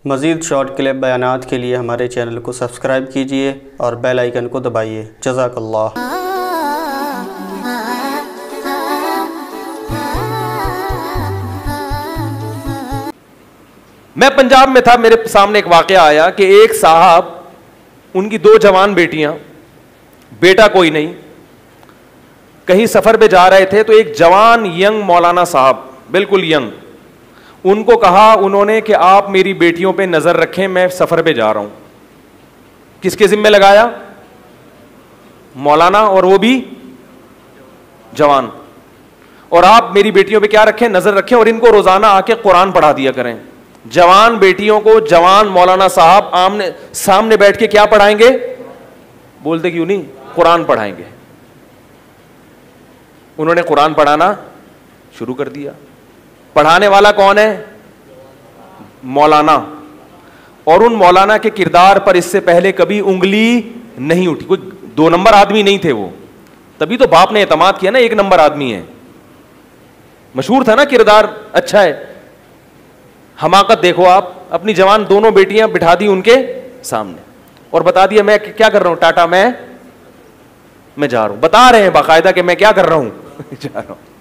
مزید short clip بیانات کے لیے ہمارے چینل کو سبسکرائب کیجیے اور بیل آئیکن کو دبائیے۔ جزاک اللہ۔ میں پنجاب میں تھا، میرے سامنے ایک واقعہ آیا کہ ایک صاحب، ان کی 2 جوان بیٹیاں، بیٹا کوئی نہیں، کہیں سفر پہ جا رہے تھے تو ایک جوان ینگ مولانا صاحب، بالکل ینگ، ان کو کہا انہوں نے کہ آپ میری بیٹیوں پہ نظر رکھیں، میں سفر پہ جا رہا ہوں۔ کس کے ذمہ لگایا؟ مولانا، اور وہ بھی جوان، اور آپ میری بیٹیوں پہ کیا رکھیں؟ نظر رکھیں، اور ان کو روزانہ آ کے قرآن پڑھا دیا کریں۔ جوان بیٹیوں کو جوان مولانا صاحب سامنے بیٹھ کے کیا پڑھائیں گے؟ بولتے کیوں نہیں؟ قرآن پڑھائیں گے۔ انہوں نے قرآن پڑھانا شروع کر دیا۔ پڑھانے والا کون ہے؟ مولانا، اور ان مولانا کے کردار پر اس سے پہلے کبھی انگلی نہیں اٹھی، کوئی 2 نمبر آدمی نہیں تھے وہ، تبھی تو باپ نے اعتماد کیا نا 1 نمبر آدمی ہے، مشہور تھا نا، کردار اچھا ہے۔ حماقت دیکھو آپ، اپنی جوان دونوں بیٹیاں بٹھا دی ان کے سامنے اور بتا دیا میں کیا کر رہا ہوں، ٹاٹا میں جا رہا ہوں، بتا رہے ہیں باقاعدہ کہ میں کیا کر رہا ہوں، جا رہا ہوں۔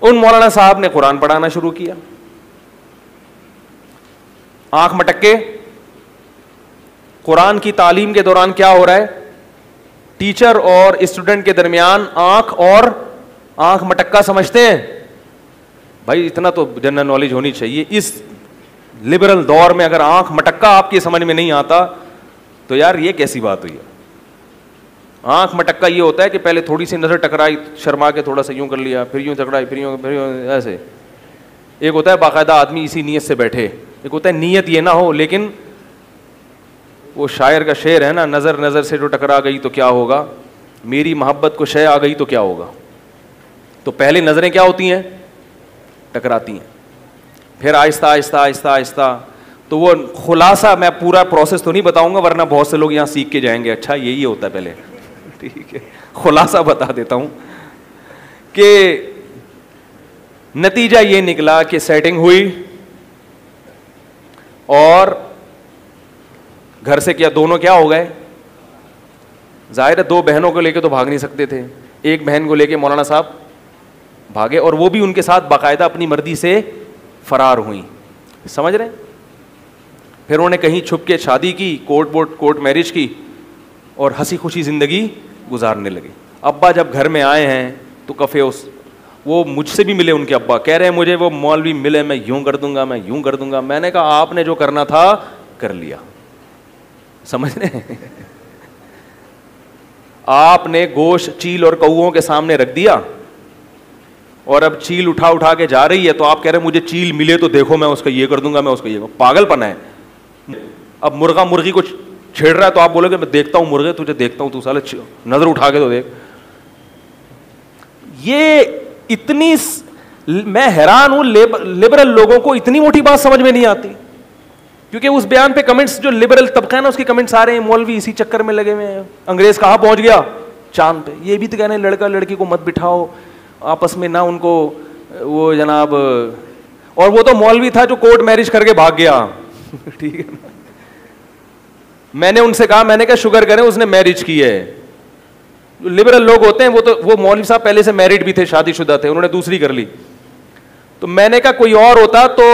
ان مولانا صاحب نے قرآن پڑھانا شروع کیا، آنکھ مٹک کے۔ قرآن کی تعلیم کے دوران کیا ہو رہا ہے؟ ٹیچر اور اسٹوڈنٹ کے درمیان آنکھ مٹکا سمجھتے ہیں بھائی، اتنا تو جنرل نالج ہونی چاہیے۔ اس لبرل دور میں اگر آنکھ مٹکا آپ کی سمجھ میں نہیں آتا تو یار یہ کیسی بات ہوئی ہے؟ آنکھ مٹکا یہ ہوتا ہے کہ پہلے تھوڑی سی نظر ٹکرائی، شرما کے تھوڑا سا یوں کر لیا، پھر یوں ٹکرائی، پھر یوں ایسے۔ ایک ہوتا ہے باقاعدہ آدمی اسی نیت سے بیٹھے، ایک ہوتا ہے نیت یہ نہ ہو، لیکن وہ شاعر کا شعر ہے نا، نظر سے جو ٹکرا گئی تو کیا ہوگا، میری محبت کو شے آ گئی تو کیا ہوگا۔ تو پہلے نظریں کیا ہوتی ہیں؟ ٹکراتی ہیں، پھر آہستہ آہستہ آہستہ آہستہ، تو وہ خلاصہ میں پورا پروسیس تو نہیں بتاؤں گا ورنہ بہت سے لوگ یہاں سیکھ کے جائیں گے، اچھا یہی ہوتا ہے پہلے، ٹھیک ہے، خلاصہ بتا دیتا ہوں کہ نتیجہ یہ نکلا کہ سیٹنگ ہوئی اور گھر سے کیا دونوں کیا ہو گئے؟ ظاہر ہے 2 بہنوں کو لے کے تو بھاگ نہیں سکتے تھے، ایک بہن کو لے کے مولانا صاحب بھاگے، اور وہ بھی ان کے ساتھ باقاعدہ اپنی مرضی سے فرار ہوئیں، سمجھ رہے ہیں؟ پھر انہوں نے کہیں چھپ کے شادی کی، کورٹ میرج کی، اور ہنسی خوشی زندگی گزارنے لگے۔ ابا جب گھر میں آئے ہیں تو کفے وہ مجھ سے بھی ملے، ان کے ابا کہہ رہے ہیں مجھے وہ مولوی ملے، میں یوں کر دوں گا، میں یوں کر دوں گا۔ میں نے کہا آپ نے جو کرنا تھا کر لیا، سمجھ رہے ہیں؟ آپ نے گوشت چیل اور کوؤں کے سامنے رکھ دیا، اور اب چیل اٹھا کے جا رہی ہے تو آپ کہہ رہے ہیں مجھے چیل ملے تو دیکھو میں اس کا یہ کر دوں گا، میں اس کا یہ، پاگل پن ہے۔ اب مرغا مرغی کو چھیڑ رہا ہے تو آپ بولو گے میں دیکھتا ہوں مرغے، تجھے دیکھتا ہوں، تو سالے نظر اٹھا کے تو دیکھ۔ یہ اتنی، میں حیران ہوں لبرل لوگوں کو اتنی موٹی بات سمجھ میں نہیں آتی، کیونکہ اس بیان پہ کمنٹس جو لبرل طبقہ ہے نا اس کے کمنٹس آ رہے ہیں مولوی اسی چکر میں لگے ہوئے ہیں، انگریز کہاں پہنچ گیا؟ چاند پہ۔ یہ بھی تو کہنے لڑکا لڑکی کو مت بٹھاؤ آپس میں، نہ ان کو وہ جناب، اور وہ تو مولوی تھا جو کورٹ میرج کر کے بھاگ گیا، ٹھیک ہے نا۔ میں نے ان سے کہا، میں نے کہا شکر کریں اس نے میرج کی ہے۔ جو لبرل لوگ ہوتے ہیں وہ مولوی صاحب پہلے سے میرڈ بھی تھے، شادی شدہ تھے، انہوں نے دوسری کر لی۔ تو میں نے کہا کوئی اور ہوتا تو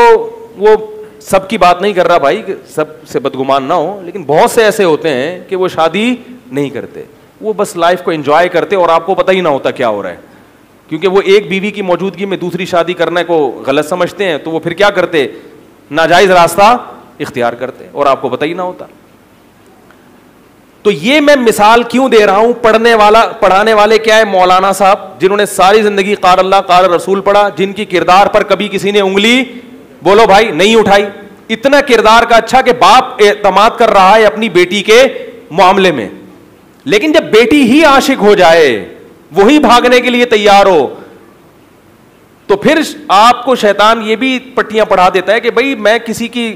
وہ سب کی بات نہیں کر رہا بھائی، سب سے بدگمان نہ ہو، لیکن بہت سے ایسے ہوتے ہیں کہ وہ شادی نہیں کرتے، وہ بس لائف کو انجوائے کرتے اور آپ کو پتہ ہی نہ ہوتا کیا ہو رہا ہے، کیونکہ وہ ایک بیوی کی موجودگی میں دوسری شادی کرنے کو غلط سمجھتے ہیں، تو وہ پھر کیا کرتے؟ ناجائز راستہ اختیار کرتے اور آپ کو پتہ ہی نہ ہوتا۔ تو یہ میں مثال کیوں دے رہا ہوں؟ پڑھانے والے کیا ہے؟ مولانا صاحب، جنہوں نے ساری زندگی قال اللہ قال رسول پڑھا، جن کی کردار پر کبھی کسی نے انگلی بولو بھائی نہیں اٹھائی۔ اتنا کردار کا اچھا کہ باپ اعتماد کر رہا ہے اپنی بیٹی کے معاملے میں، لیکن جب بیٹی ہی عاشق ہو جائے، وہی بھاگنے کے لیے تیار ہو، تو پھر آپ کو شیطان یہ بھی پٹیاں پڑھا دیتا ہے کہ بھائی میں کسی کی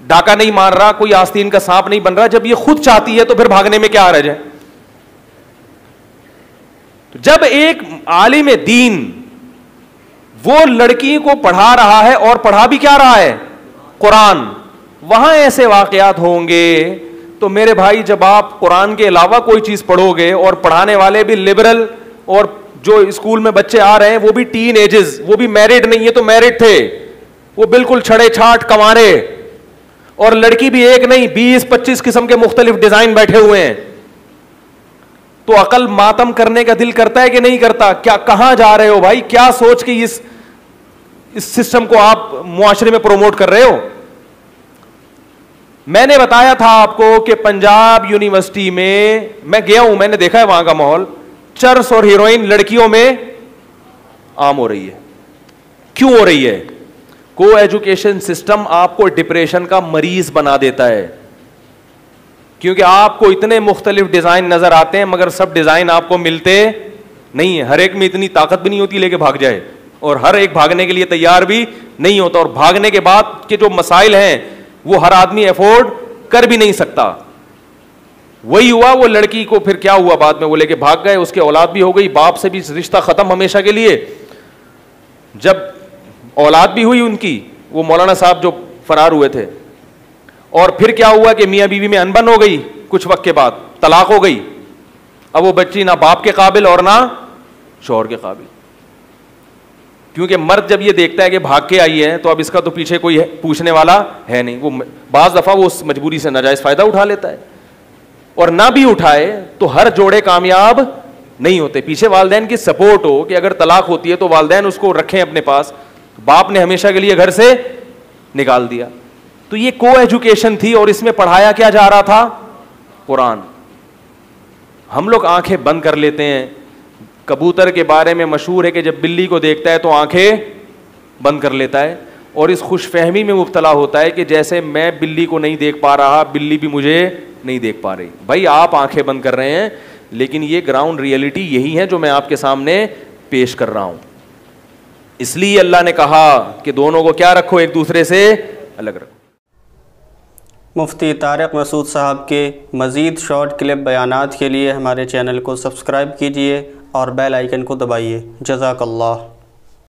ڈاکہ نہیں مار رہا، کوئی آستین کا سانپ نہیں بن رہا، جب یہ خود چاہتی ہے تو پھر بھاگنے میں کیا حرج ہے؟ جب ایک عالم دین وہ لڑکی کو پڑھا رہا ہے اور پڑھا بھی کیا رہا ہے؟ قرآن. وہاں ایسے واقعات ہوں گے تو میرے بھائی جب آپ قرآن کے علاوہ کوئی چیز پڑھو گے اور پڑھانے والے بھی لبرل اور جو اسکول میں بچے آ رہے ہیں وہ بھی ٹین ایجز, وہ بھی میرڈ نہیں ہے تو میرڈ تھے, وہ بالکل چھڑے چھاٹ کنوارے, اور لڑکی بھی ایک نہیں 20-25 قسم کے مختلف ڈیزائن بیٹھے ہوئے ہیں, تو عقل ماتم کرنے کا دل کرتا ہے کہ نہیں کرتا؟ کیا کہاں جا رہے ہو بھائی؟ کیا سوچ کے اس سسٹم کو آپ معاشرے میں پروموٹ کر رہے ہو؟ میں نے بتایا تھا آپ کو کہ پنجاب یونیورسٹی میں گیا ہوں, میں نے دیکھا ہے وہاں کا ماحول. چرس اور ہیروئن لڑکیوں میں عام ہو رہی ہے. کیوں ہو رہی ہے؟ کو ایجوکیشن سسٹم آپ کو ڈپریشن کا مریض بنا دیتا ہے, کیونکہ آپ کو اتنے مختلف ڈیزائن نظر آتے ہیں مگر سب ڈیزائن آپ کو ملتے نہیں ہیں. ہر ایک میں اتنی طاقت بھی نہیں ہوتی لے کے بھاگ جائے, اور ہر ایک بھاگنے کے لیے تیار بھی نہیں ہوتا, اور بھاگنے کے بعد کے جو مسائل ہیں وہ ہر آدمی افورڈ کر بھی نہیں سکتا. وہی ہوا, وہ لڑکی کو پھر کیا ہوا بعد میں, وہ لے کے بھاگ گئے, اس کے اولاد بھی ہو گئی, باپ سے بھی رشتہ ختم ہمیشہ کے لیے. جب اولاد بھی ہوئی ان کی, وہ مولانا صاحب جو فرار ہوئے تھے, اور پھر کیا ہوا کہ میاں بیوی میں انبن ہو گئی, کچھ وقت کے بعد طلاق ہو گئی. اب وہ بچی نہ باپ کے قابل اور نہ شوہر کے قابل, کیونکہ مرد جب یہ دیکھتا ہے کہ بھاگ کے آئی ہے تو اب اس کا تو پیچھے کوئی پوچھنے والا ہے نہیں. وہ بعض دفعہ وہ اس مجبوری سے ناجائز فائدہ اٹھا لیتا ہے, اور نہ بھی اٹھائے تو ہر جوڑے کامیاب نہیں ہوتے. پیچھے والدین کی سپورٹ ہو کہ اگر طلاق ہوتی ہے تو والدین اس کو رکھیں اپنے پاس, باپ نے ہمیشہ کے لیے گھر سے نکال دیا. تو یہ کو ایجوکیشن تھی, اور اس میں پڑھایا کیا جا رہا تھا؟ قرآن. ہم لوگ آنکھیں بند کر لیتے ہیں. کبوتر کے بارے میں مشہور ہے کہ جب بلی کو دیکھتا ہے تو آنکھیں بند کر لیتا ہے, اور اس خوش فہمی میں مبتلا ہوتا ہے کہ جیسے میں بلی کو نہیں دیکھ پا رہا, بلی بھی مجھے نہیں دیکھ پا رہی. بھائی آپ آنکھیں بند کر رہے ہیں, لیکن یہ گراؤنڈ ریئلٹی یہی ہے جو میں آپ کے سامنے پیش کر رہا ہوں. اس لیے اللہ نے کہا کہ دونوں کو کیا رکھو, ایک دوسرے سے الگ رکھو. مفتی طارق مسعود صاحب کے مزید شارٹ کلپ بیانات کے لیے ہمارے چینل کو سبسکرائب کیجیے اور بیل آئیکن کو دبائیے. جزاک اللہ.